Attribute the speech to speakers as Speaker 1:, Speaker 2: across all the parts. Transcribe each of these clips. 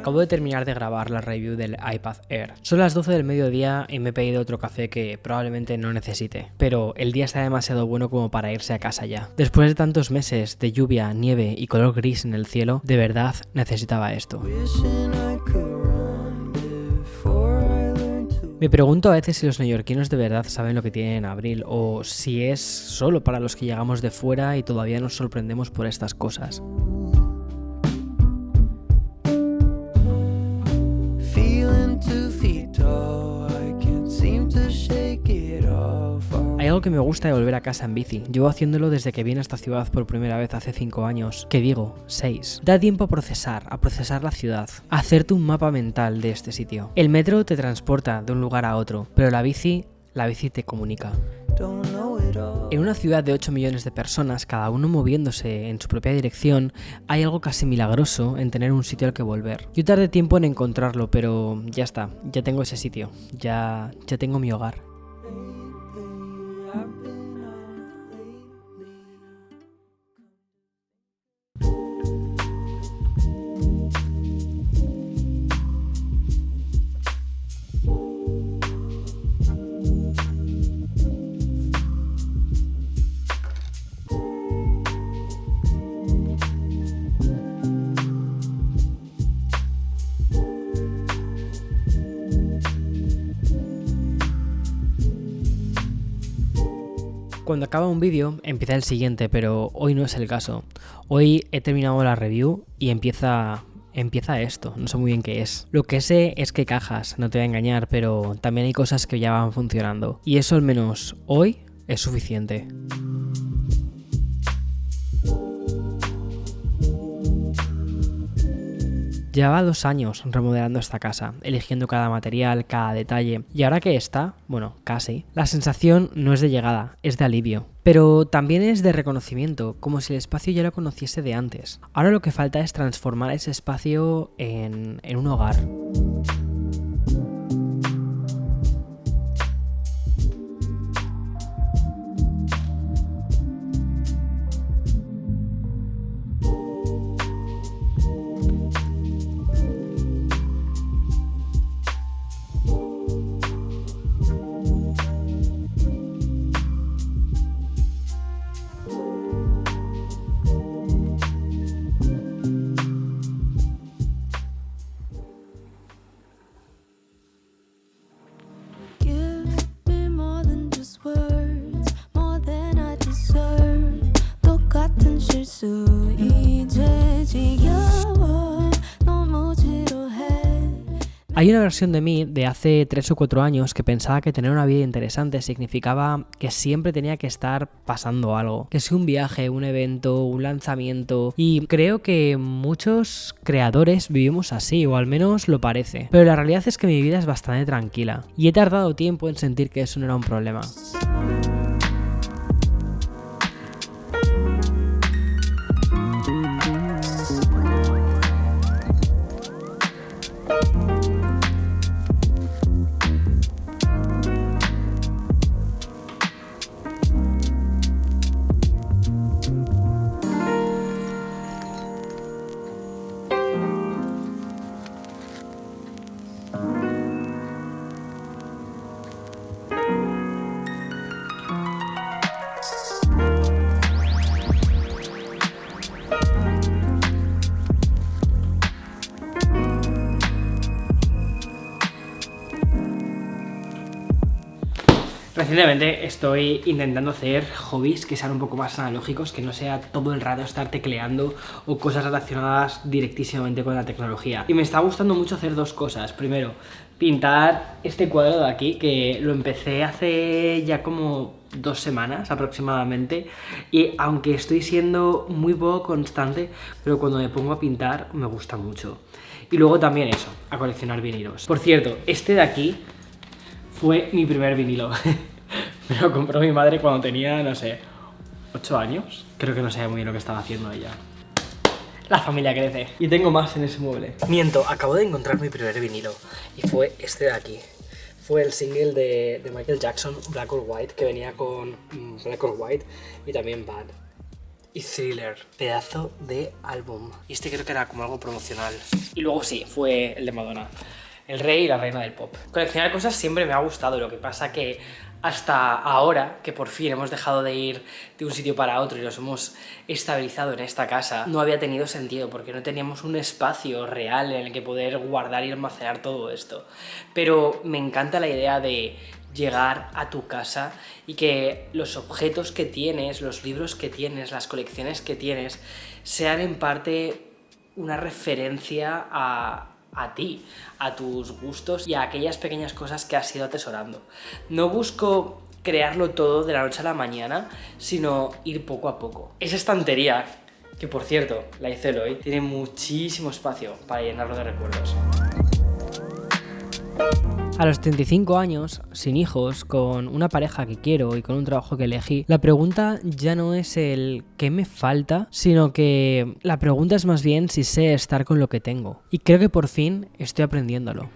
Speaker 1: acabo de terminar de grabar la review del iPad Air. Son las 12 del mediodía y me he pedido otro café que probablemente no necesite, pero el día está demasiado bueno como para irse a casa ya. Después de tantos meses de lluvia, nieve y color gris en el cielo, de verdad necesitaba esto. Me pregunto a veces si los neoyorquinos de verdad saben lo que tienen en abril o si es solo para los que llegamos de fuera y todavía nos sorprendemos por estas cosas. Hay algo que me gusta de volver a casa en bici. Llevo haciéndolo desde que vine a esta ciudad por primera vez hace 5 años. ¿Qué digo? 6. Da tiempo a procesar la ciudad, a hacerte un mapa mental de este sitio. El metro te transporta de un lugar a otro, pero la bici te comunica. En una ciudad de 8 millones de personas, cada uno moviéndose en su propia dirección, hay algo casi milagroso en tener un sitio al que volver. Yo tardé tiempo en encontrarlo, pero ya está, ya tengo ese sitio, ya tengo mi hogar. Cuando acaba un vídeo, empieza el siguiente, pero hoy no es el caso. Hoy he terminado la review y empieza esto, no sé muy bien qué es. Lo que sé es que cajas, no te voy a engañar, pero también hay cosas que ya van funcionando. Y eso al menos hoy es suficiente. Llevaba 2 años remodelando esta casa, eligiendo cada material, cada detalle, y ahora que está, bueno, casi, la sensación no es de llegada, es de alivio. Pero también es de reconocimiento, como si el espacio ya lo conociese de antes. Ahora lo que falta es transformar ese espacio en un hogar. Hay una versión de mí de hace 3 o 4 años que pensaba que tener una vida interesante significaba que siempre tenía que estar pasando algo. Que si un viaje, un evento, un lanzamiento... Y creo que muchos creadores vivimos así, o al menos lo parece. Pero la realidad es que mi vida es bastante tranquila. Y he tardado tiempo en sentir que eso no era un problema. Recientemente estoy intentando hacer hobbies que sean un poco más analógicos, que no sea todo el rato estar tecleando o cosas relacionadas directísimamente con la tecnología. Y me está gustando mucho hacer 2 cosas. Primero, pintar este cuadro de aquí, que lo empecé hace ya como 2 semanas aproximadamente, y aunque estoy siendo muy poco constante, pero cuando me pongo a pintar me gusta mucho. Y luego también eso, a coleccionar vinilos. Por cierto, este de aquí fue mi primer vinilo. Me lo compró mi madre cuando tenía, no sé, 8 años. Creo que no sabía muy bien lo que estaba haciendo ella. La familia crece. Y tengo más en ese mueble. Miento, acabo de encontrar mi primer vinilo. Y fue este de aquí. Fue el single de Michael Jackson, Black or White, que venía con Black or White y también Bad. y Thriller. Pedazo de álbum. Y este creo que era como algo promocional. Y luego sí, fue el de Madonna. El rey y la reina del pop. Coleccionar cosas siempre me ha gustado, lo que pasa que hasta ahora, que por fin hemos dejado de ir de un sitio para otro y nos hemos estabilizado en esta casa, no había tenido sentido porque no teníamos un espacio real en el que poder guardar y almacenar todo esto. Pero me encanta la idea de llegar a tu casa y que los objetos que tienes, los libros que tienes, las colecciones que tienes, sean en parte una referencia a ti, a tus gustos y a aquellas pequeñas cosas que has ido atesorando. No busco crearlo todo de la noche a la mañana, sino ir poco a poco. Esa estantería, que por cierto, la hice hoy, tiene muchísimo espacio para llenarlo de recuerdos. A los 35 años, sin hijos, con una pareja que quiero y con un trabajo que elegí, la pregunta ya no es el ¿qué me falta?, sino que la pregunta es más bien si sé estar con lo que tengo. Y creo que por fin estoy aprendiéndolo.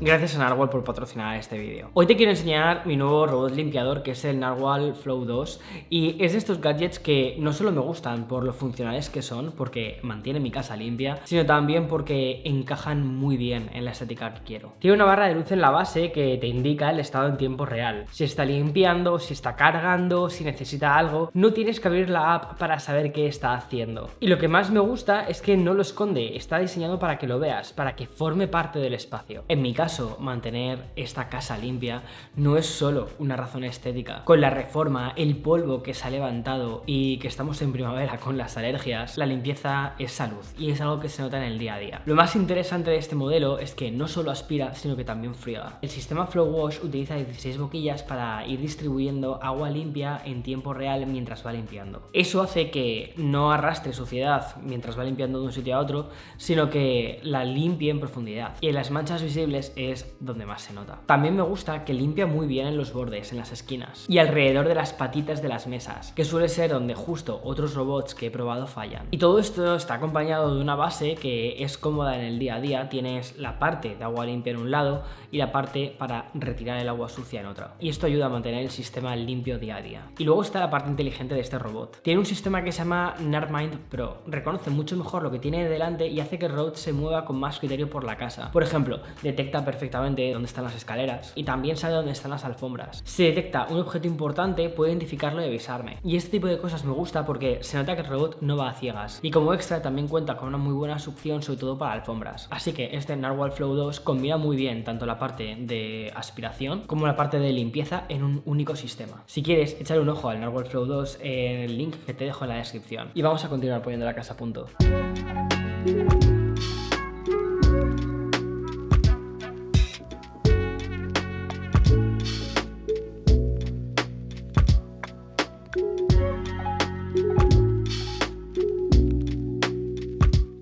Speaker 1: Gracias a Narwhal por patrocinar este vídeo. Hoy te quiero enseñar mi nuevo robot limpiador, que es el Narwhal Flow 2, y es de estos gadgets que no solo me gustan por lo funcionales que son, porque mantienen mi casa limpia, sino también porque encajan muy bien en la estética que quiero. Tiene una barra de luz en la base que te indica el estado en tiempo real. Si está limpiando, si está cargando, si necesita algo, no tienes que abrir la app para saber qué está haciendo. Y lo que más me gusta es que no lo esconde, está diseñado para que lo veas, para que forme parte del espacio. En mi caso, mantener esta casa limpia no es solo una razón estética. Con la reforma, el polvo que se ha levantado y que estamos en primavera con las alergias, la limpieza es salud y es algo que se nota en el día a día. Lo más interesante de este modelo es que no solo aspira, sino que también friega. El sistema Flow Wash utiliza 16 boquillas para ir distribuyendo agua limpia en tiempo real mientras va limpiando. Eso hace que no arrastre suciedad mientras va limpiando de un sitio a otro, sino que la limpie en profundidad. Y en las manchas visibles es donde más se nota. También me gusta que limpia muy bien en los bordes, en las esquinas y alrededor de las patitas de las mesas, que suele ser donde justo otros robots que he probado fallan. Y todo esto está acompañado de una base que es cómoda en el día a día. Tienes la parte de agua limpia en un lado y la parte para retirar el agua sucia en otra. Y esto ayuda a mantener el sistema limpio día a día. Y luego está la parte inteligente de este robot. Tiene un sistema que se llama NarMind Pro. Reconoce mucho mejor lo que tiene delante y hace que el robot se mueva con más criterio por la casa. Por ejemplo, detecta perfectamente dónde están las escaleras y también sabe dónde están las alfombras. Si detecta un objeto importante, puede identificarlo y avisarme. Y este tipo de cosas me gusta porque se nota que el robot no va a ciegas. Y como extra también cuenta con una muy buena succión, sobre todo para alfombras. Así que este Narwhal Flow 2 combina muy bien tanto la parte de aspiración como la parte de limpieza en un único sistema. Si quieres echar un ojo al Narwhal Flow 2 en el link que te dejo en la descripción. Y vamos a continuar poniendo la casa a punto.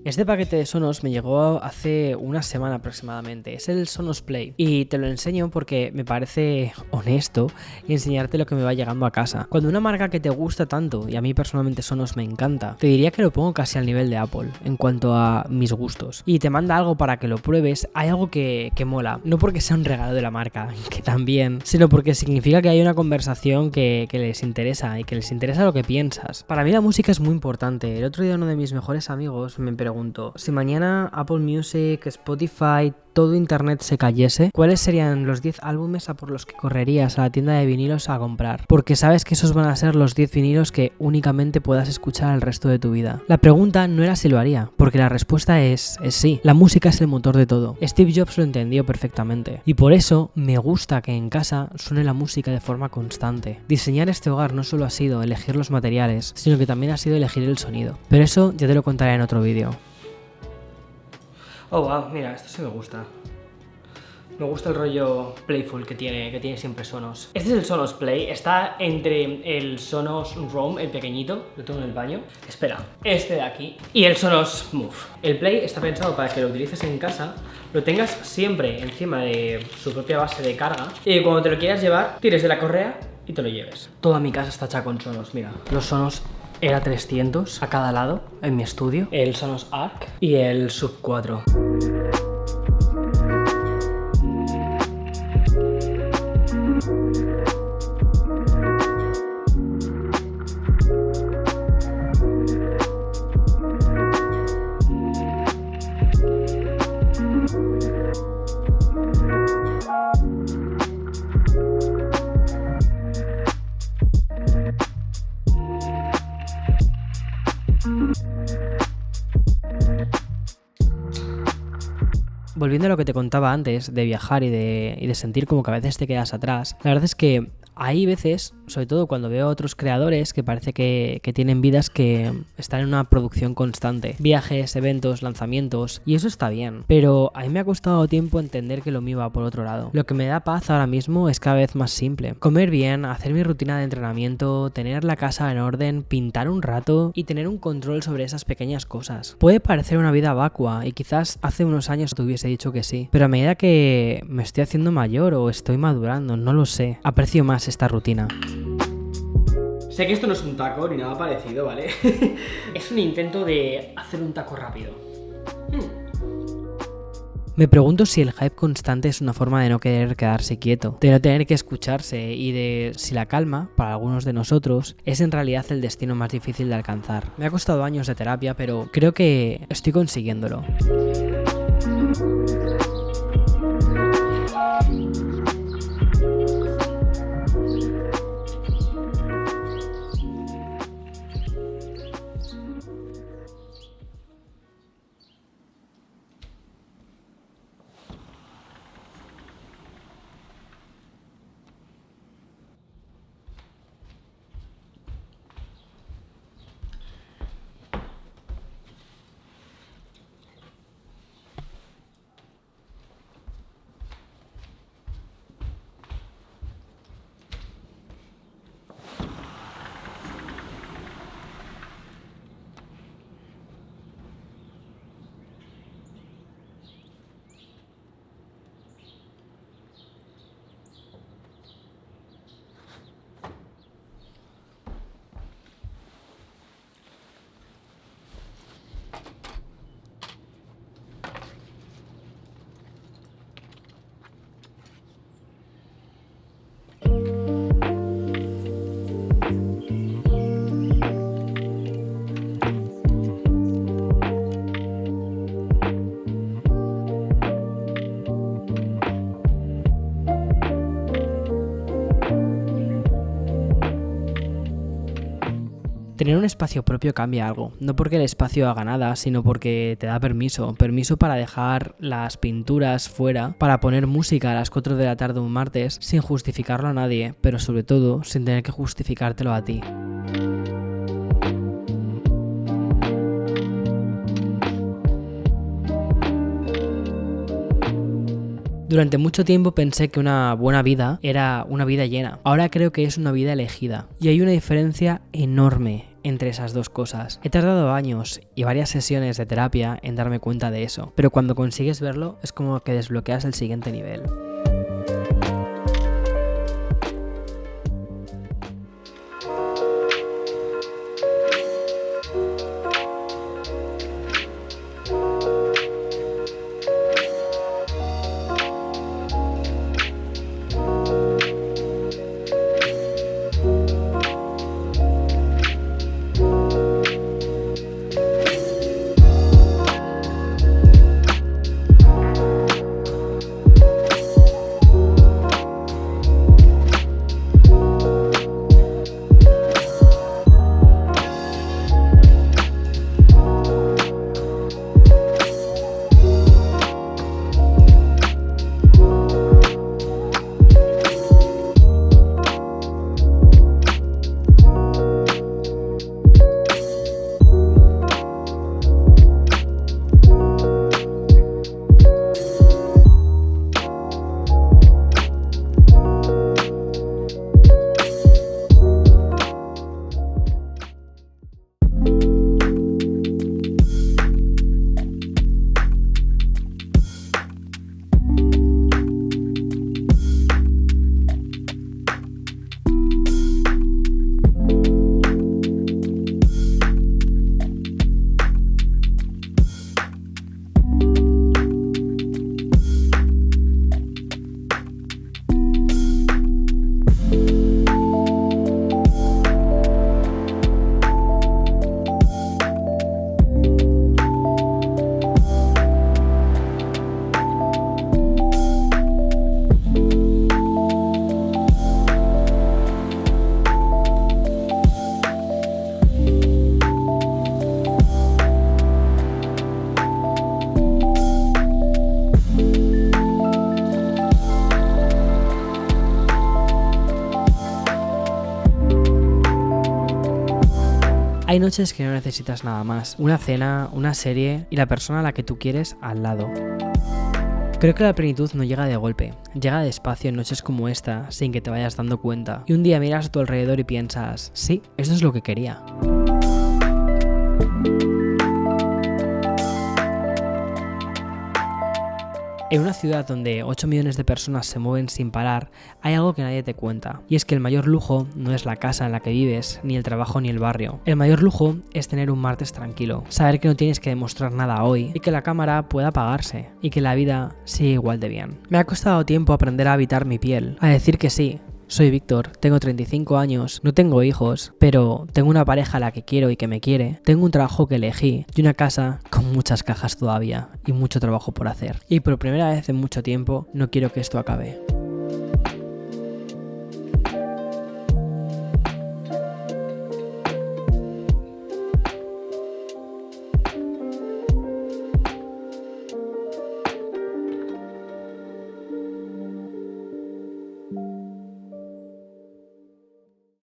Speaker 1: Este paquete de Sonos me llegó hace una semana aproximadamente. Es el Sonos Play y te lo enseño porque me parece honesto enseñarte lo que me va llegando a casa. Cuando una marca que te gusta tanto, y a mí personalmente Sonos me encanta, te diría que lo pongo casi al nivel de Apple en cuanto a mis gustos. Y te manda algo para que lo pruebes, hay algo que mola. No porque sea un regalo de la marca, que también, sino porque significa que hay una conversación que les interesa y que les interesa lo que piensas. Para mí la música es muy importante. El otro día uno de mis mejores amigos me preguntó: si mañana Apple Music, Spotify, todo internet se cayese, ¿cuáles serían los 10 álbumes a por los que correrías a la tienda de vinilos a comprar? Porque sabes que esos van a ser los 10 vinilos que únicamente puedas escuchar el resto de tu vida. La pregunta no era si lo haría, porque la respuesta es sí. La música es el motor de todo. Steve Jobs lo entendió perfectamente. Y por eso me gusta que en casa suene la música de forma constante. Diseñar este hogar no solo ha sido elegir los materiales, sino que también ha sido elegir el sonido. Pero eso ya te lo contaré en otro vídeo. Oh, wow, mira, esto sí me gusta. Me gusta el rollo playful que tiene siempre Sonos. Este es el Sonos Play, está entre el Sonos Roam, el pequeñito, lo tengo en el baño. Espera, este de aquí, y el Sonos Move. El Play está pensado para que lo utilices en casa, lo tengas siempre encima de su propia base de carga y cuando te lo quieras llevar, tires de la correa y te lo lleves. Toda mi casa está hecha con Sonos, mira. Los Sonos Era 300 a cada lado en mi estudio, el Sonos Arc y el Sub 4. Volviendo a lo que te contaba antes de viajar y de sentir como que a veces te quedas atrás, la verdad es que hay veces, sobre todo cuando veo a otros creadores que parece que tienen vidas que están en una producción constante, viajes, eventos, lanzamientos, y eso está bien, pero a mí me ha costado tiempo entender que lo mío va por otro lado. Lo que me da paz ahora mismo es cada vez más simple: comer bien, hacer mi rutina de entrenamiento, tener la casa en orden, pintar un rato y tener un control sobre esas pequeñas cosas. Puede parecer una vida vacua y quizás hace unos años te hubiese dicho que sí, pero a medida que me estoy haciendo mayor o estoy madurando, no lo sé, aprecio más esta rutina. Sé que esto no es un taco ni nada parecido, ¿vale? Es un intento de hacer un taco rápido. Me pregunto si el hype constante es una forma de no querer quedarse quieto, de no tener que escucharse y de si la calma, para algunos de nosotros, es en realidad el destino más difícil de alcanzar. Me ha costado años de terapia, pero creo que estoy consiguiéndolo. Tener un espacio propio cambia algo, no porque el espacio haga nada, sino porque te da permiso para dejar las pinturas fuera, para poner música a las 4 de la tarde un martes sin justificarlo a nadie, pero sobre todo sin tener que justificártelo a ti. Durante mucho tiempo pensé que una buena vida era una vida llena. Ahora creo que es una vida elegida. Y hay una diferencia enorme entre esas dos cosas. He tardado años y varias sesiones de terapia en darme cuenta de eso. Pero cuando consigues verlo, es como que desbloqueas el siguiente nivel. Hay noches que no necesitas nada más, una cena, una serie y la persona a la que tú quieres al lado. Creo que la plenitud no llega de golpe, llega despacio en noches como esta, sin que te vayas dando cuenta. Y un día miras a tu alrededor y piensas, sí, esto es lo que quería. En una ciudad donde 8 millones de personas se mueven sin parar, hay algo que nadie te cuenta. Y es que el mayor lujo no es la casa en la que vives, ni el trabajo ni el barrio. El mayor lujo es tener un martes tranquilo, saber que no tienes que demostrar nada hoy y que la cámara pueda apagarse y que la vida sigue igual de bien. Me ha costado tiempo aprender a habitar mi piel, a decir que sí. Soy Víctor, tengo 35 años, no tengo hijos, pero tengo una pareja a la que quiero y que me quiere, tengo un trabajo que elegí y una casa con muchas cajas todavía y mucho trabajo por hacer. Y por primera vez en mucho tiempo no quiero que esto acabe.